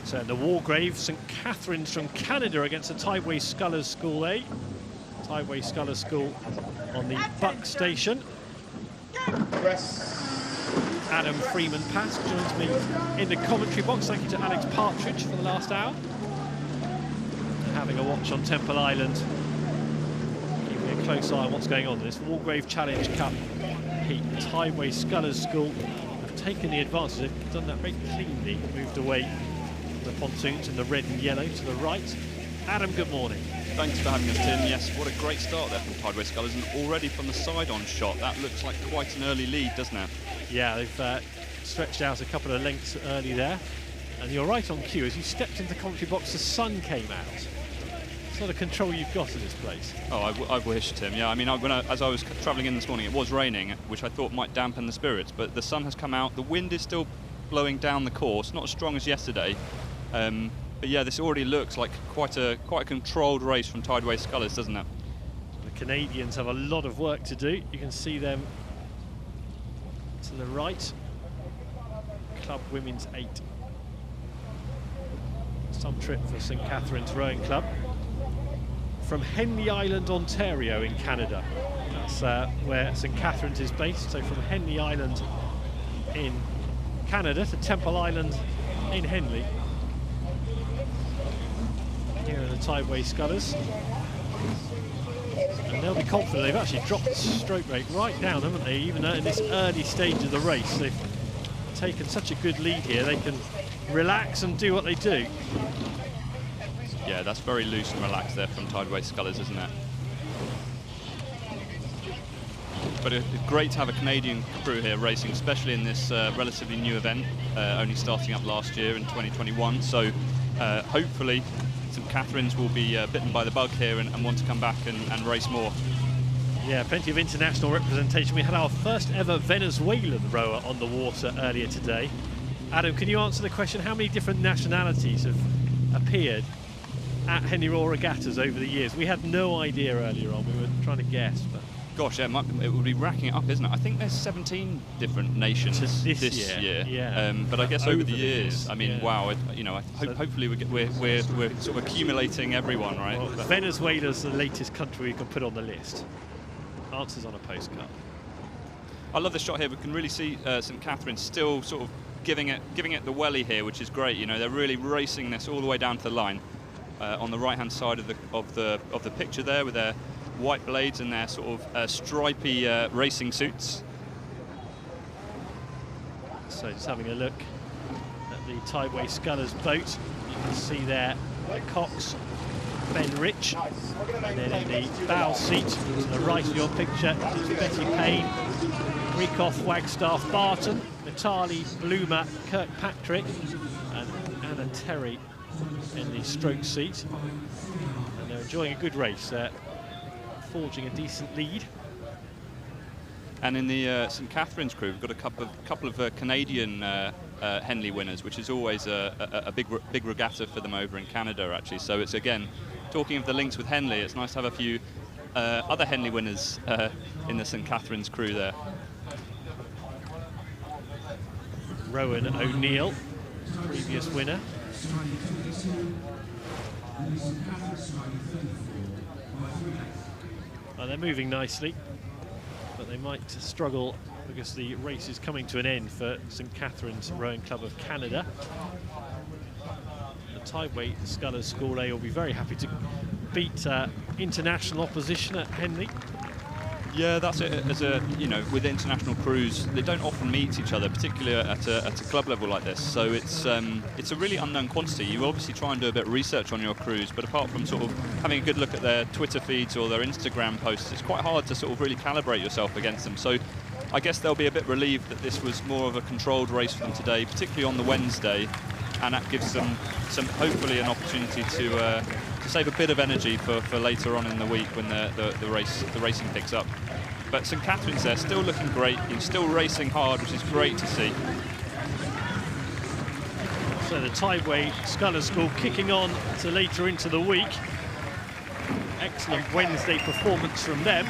So in the Wargrave, St Catharines from Canada against the Tideway Scullers School A. Tideway Scullers School on the Buck Station. Adam Freeman-Pask joins me in the commentary box. Thank you to Alex Partridge for the last hour. Having a watch on Temple Island. Keeping a close eye on what's going on in this Wargrave Challenge Cup heat. Tideway Scullers School have taken the advantage. They've done that very cleanly. Moved away from the pontoons in the red and yellow to the right. Adam, good morning. Thanks for having us, Tim. Yes, what a great start there from Tideway Scullers, and already from the side-on shot, that looks like quite an early lead, doesn't it? Yeah, they've stretched out a couple of lengths early there. And you're right on cue. As you stepped into the commentary box, the sun came out. Sort of control you've got in this place. Oh, I wish, Tim. Yeah, I mean, as I was travelling in this morning, it was raining, which I thought might dampen the spirits, but the sun has come out. The wind is still blowing down the course, not as strong as yesterday. But yeah, this already looks like quite a controlled race from Tideway Scullers, doesn't it? The Canadians have a lot of work to do. You can see them to the right. Club Women's 8. Some trip for St Catharines Rowing Club. From Henley Island, Ontario in Canada. That's where St Catharines is based. So from Henley Island in Canada to Temple Island in Henley. Here are the Tideway Scullers. And they'll be confident. They've actually dropped the stroke rate right down, haven't they? Even in this early stage of the race, they've taken such a good lead here. They can relax and do what they do. Yeah, that's very loose and relaxed there from Tideway Scullers, isn't it? But it's great to have a Canadian crew here racing, especially in this relatively new event, only starting up last year in 2021. So hopefully St Catharines will be bitten by the bug here and want to come back and race more. Yeah, plenty of international representation. We had our first ever Venezuelan rower on the water earlier today. Adam, can you answer the question, how many different nationalities have appeared at Henley Royal Regattas over the years? We had no idea earlier on. We were trying to guess. But gosh, yeah, it would be racking it up, isn't it? I think there's 17 different nations this year. Yeah. But I guess over the years, I mean, wow, hopefully we're sort of accumulating everyone, right? Well, Venezuela's the latest country we can put on the list. Answers on a postcard. I love this shot here. We can really see St Catharines still sort of giving it the welly here, which is great. You know, they're really racing this all the way down to the line. On the right-hand side of the picture there, with their white blades and their sort of stripy racing suits. So just having a look at the Tideway Scullers boat, you can see there Cox, Ben Rich, and then in the bow seat to the right of your picture is Betty Payne, Riekoff, Wagstaff, Barton, Natali, Bloomer, Kirkpatrick, and Anna Terry in the stroke seat. And they're enjoying a good race, forging a decent lead. And in the St Catharines crew, we've got a couple of Canadian Henley winners, which is always a big regatta for them over in Canada, actually. So it's, again, talking of the links with Henley, it's nice to have a few other Henley winners in the St Catharines crew there. Rowan O'Neill, previous winner. Well, they're moving nicely, but they might struggle because the race is coming to an end for St Catharines Rowing Club of Canada. The Tideway Scullers School A will be very happy to beat international opposition at Henley. Yeah, that's it. As with international crews, they don't often meet each other, particularly at a club level like this. So it's a really unknown quantity. You obviously try and do a bit of research on your crews, but apart from sort of having a good look at their Twitter feeds or their Instagram posts, it's quite hard to sort of really calibrate yourself against them. So I guess they'll be a bit relieved that this was more of a controlled race for them today, particularly on the Wednesday, and that gives them hopefully an opportunity to save a bit of energy for later on in the week when the racing picks up. But St Catharines there still looking great, still racing hard, which is great to see. So the Tideway Scullers School kicking on to later into the week. Excellent Wednesday performance from them,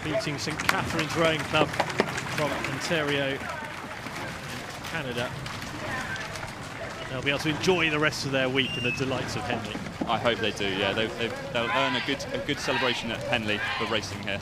beating St Catharines Rowing Club from Ontario Canada, they'll be able to enjoy the rest of their week in the delights of Henley. I hope they do. Yeah, they'll earn a good celebration at Henley for racing here.